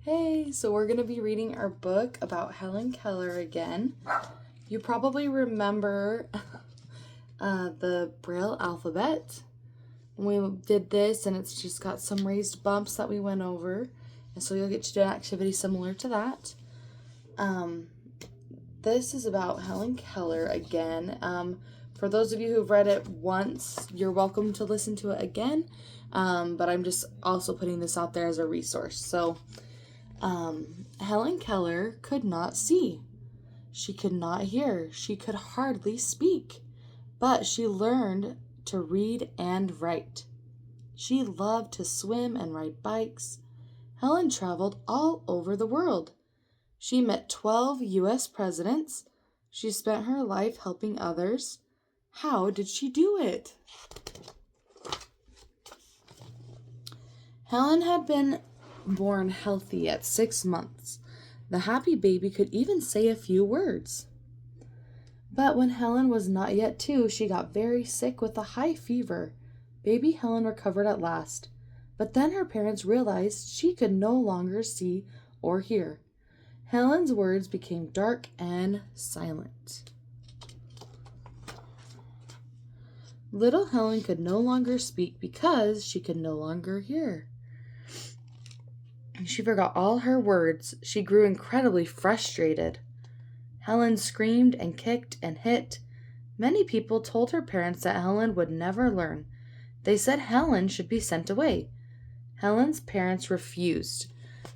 Hey, so we're going to be reading our book about Helen Keller again. You probably remember the Braille alphabet. We did this and it's just got some raised bumps that we went over. And so you'll get to do an activity similar to that. This is about Helen Keller again. For those of you who've read it once, you're welcome to listen to it again. But I'm just also putting this out there as a resource. So Helen Keller could not see. She could not hear. She could hardly speak. But she learned to read and write. She loved to swim and ride bikes. Helen traveled all over the world. She met 12 U.S. presidents. She spent her life helping others. How did she do it? Helen had been born healthy at 6 months. The happy baby could even say a few words. But when Helen was not yet 2, she got very sick with a high fever. Baby Helen recovered at last, but then her parents realized she could no longer see or hear. Helen's words became dark and silent. Little Helen could no longer speak because she could no longer hear. She forgot all her words. She grew incredibly frustrated. Helen screamed and kicked and hit. Many people told her parents that Helen would never learn. They said Helen should be sent away. Helen's parents refused.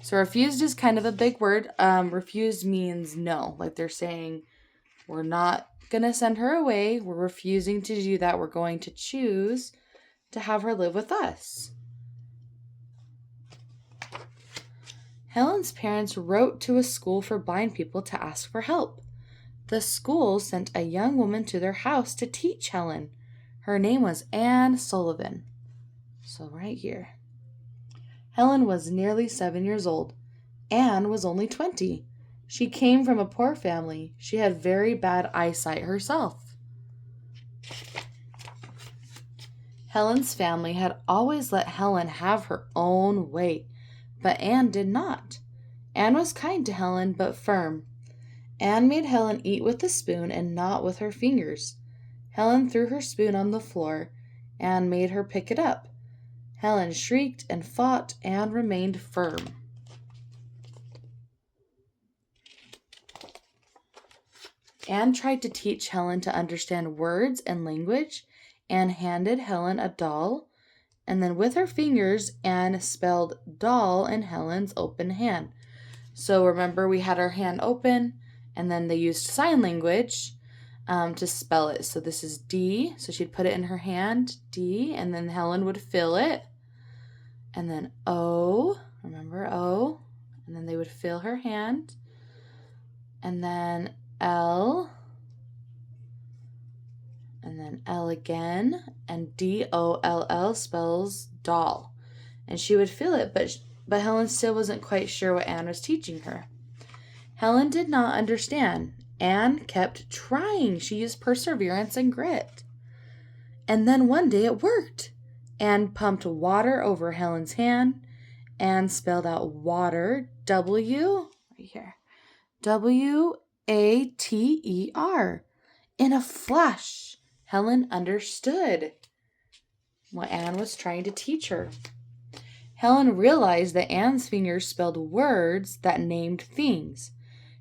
So refused is kind of a big word. Refused means no. Like they're saying, we're not going to send her away. We're refusing to do that. We're going to choose to have her live with us. Helen's parents wrote to a school for blind people to ask for help. The school sent a young woman to their house to teach Helen. Her name was Anne Sullivan. So right here. Helen was nearly 7 years old. Anne was only 20. She came from a poor family. She had very bad eyesight herself. Helen's family had always let Helen have her own way, but Anne did not. Anne was kind to Helen, but firm. Anne made Helen eat with a spoon and not with her fingers. Helen threw her spoon on the floor. Anne made her pick it up. Helen shrieked and fought and remained firm. Anne tried to teach Helen to understand words and language. Anne handed Helen a doll, and then with her fingers, Anne spelled doll in Helen's open hand. So remember, we had our hand open, and then they used sign language to spell it. So this is D, so she'd put it in her hand, D, and then Helen would fill it. And then O, remember O, and then they would fill her hand. And then L, and then L again, and D-O-L-L spells doll. And she would fill it, but Helen still wasn't quite sure what Anne was teaching her. Helen did not understand. Anne kept trying. She used perseverance and grit. And then one day it worked. Anne pumped water over Helen's hand. Anne spelled out water, W, right here, W-A-T-E-R. In a flash, Helen understood what Anne was trying to teach her. Helen realized that Anne's fingers spelled words that named things.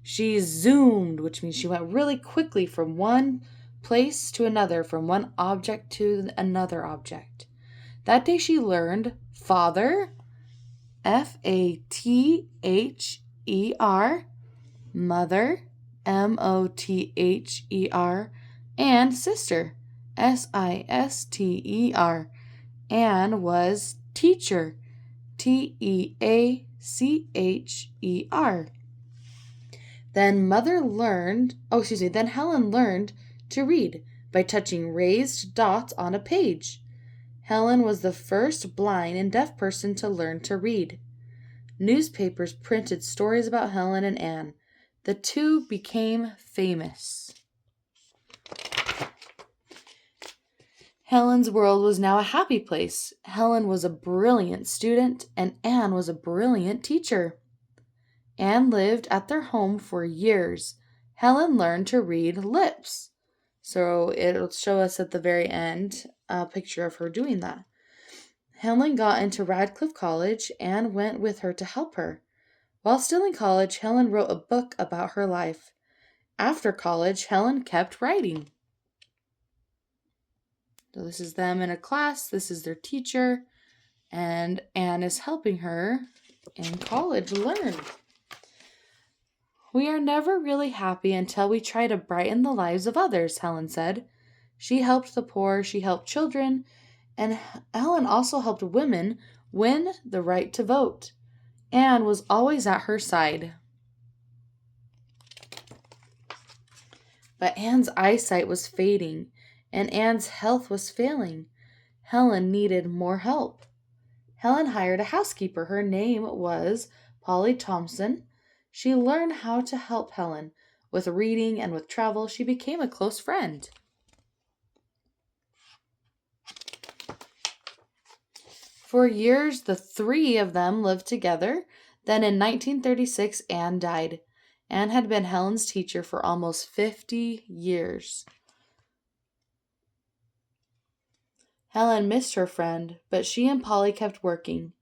She zoomed, which means she went really quickly from one place to another, from one object to another object. That day she learned father, F-A-T-H-E-R, mother, M-O-T-H-E-R, and sister, S-I-S-T-E-R. Anne was teacher, T-E-A-C-H-E-R. Then Helen learned to read by touching raised dots on a page. Helen was the first blind and deaf person to learn to read. Newspapers printed stories about Helen and Anne. The two became famous. Helen's world was now a happy place. Helen was a brilliant student, and Anne was a brilliant teacher. and lived at their home for years. Helen learned to read lips. So it'll show us at the very end a picture of her doing that. Helen got into Radcliffe College and went with her to help her. While still in college, Helen wrote a book about her life. After college, Helen kept writing. So this is them in a class. This is their teacher. And Anne is helping her in college learn. We are never really happy until we try to brighten the lives of others, Helen said. She helped the poor, she helped children, and Helen also helped women win the right to vote. Anne was always at her side. But Anne's eyesight was fading, and Anne's health was failing. Helen needed more help. Helen hired a housekeeper. Her name was Polly Thompson. She learned how to help Helen. With reading and with travel, she became a close friend. For years, the three of them lived together. Then in 1936, Anne died. Anne had been Helen's teacher for almost 50 years. Helen missed her friend, but she and Polly kept working.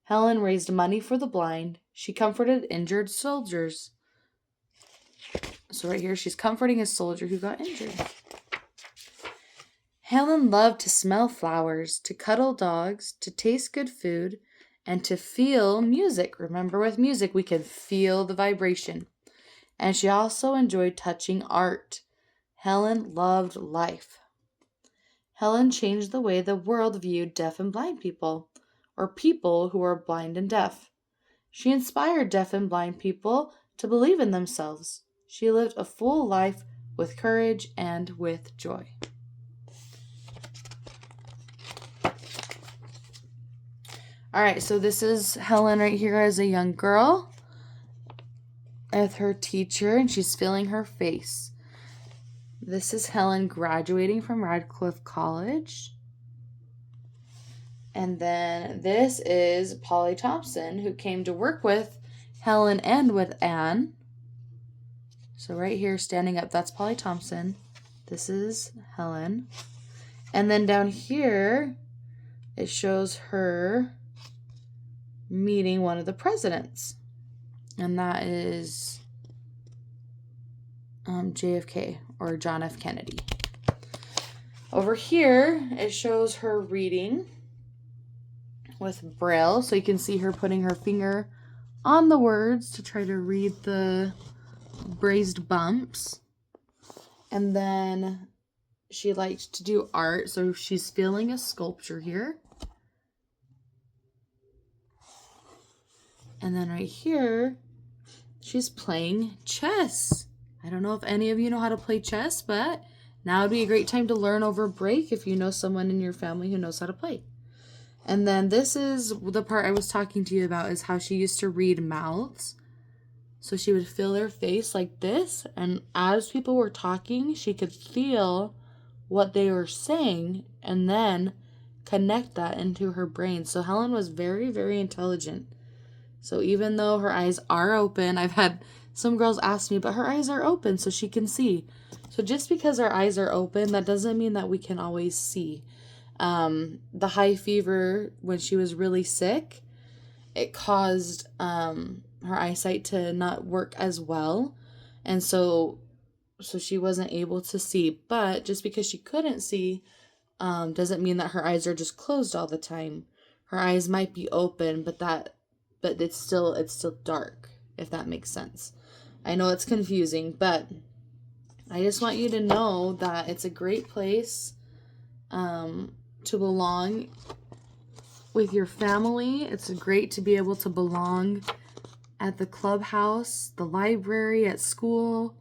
Helen raised money for the blind. She comforted injured soldiers. So right here, she's comforting a soldier who got injured. Helen loved to smell flowers, to cuddle dogs, to taste good food, and to feel music. Remember, with music, we can feel the vibration. And she also enjoyed touching art. Helen loved life. Helen changed the way the world viewed deaf and blind people, or people who are blind and deaf. She inspired deaf and blind people to believe in themselves. She lived a full life with courage and with joy. All right, so this is Helen right here as a young girl with her teacher, and she's filling her face. This is Helen graduating from Radcliffe College. And then this is Polly Thompson, who came to work with Helen and with Anne. So right here, standing up, that's Polly Thompson. This is Helen. And then down here, it shows her meeting one of the presidents. And that is JFK, or John F. Kennedy. Over here, it shows her reading with Braille. So you can see her putting her finger on the words to try to read the raised bumps. And then she liked to do art. So she's filling a sculpture here. And then right here, she's playing chess. I don't know if any of you know how to play chess, but now would be a great time to learn over break if you know someone in your family who knows how to play. And then this is the part I was talking to you about, is how she used to read mouths. So she would fill her face like this, and as people were talking, she could feel what they were saying and then connect that into her brain. So Helen was very, very intelligent. So even though her eyes are open, I've had some girls ask me, but her eyes are open so she can see. So just because our eyes are open, that doesn't mean that we can always see. The high fever, when she was really sick, it caused her eyesight to not work as well. And so she wasn't able to see. But just because she couldn't see doesn't mean that her eyes are just closed all the time. Her eyes might be open, but it's still dark, if that makes sense. I know it's confusing, but I just want you to know that it's a great place to belong with your family. It's great to be able to belong at the clubhouse, the library, at school,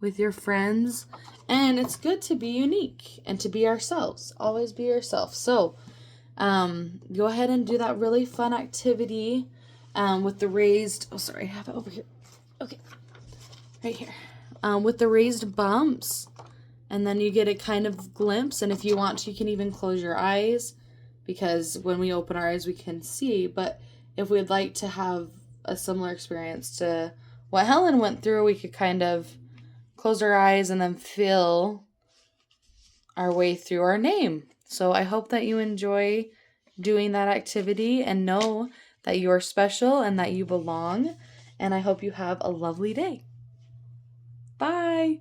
with your friends. And it's good to be unique and to be ourselves. Always be yourself. So go ahead and do that really fun activity with the raised, I have it over here. Okay, right here. With the raised bumps. And then you get a kind of glimpse. And if you want to, you can even close your eyes, because when we open our eyes, we can see. But if we'd like to have a similar experience to what Helen went through, we could kind of close our eyes and then feel our way through our name. So I hope that you enjoy doing that activity and know that you are special and that you belong. And I hope you have a lovely day. Bye.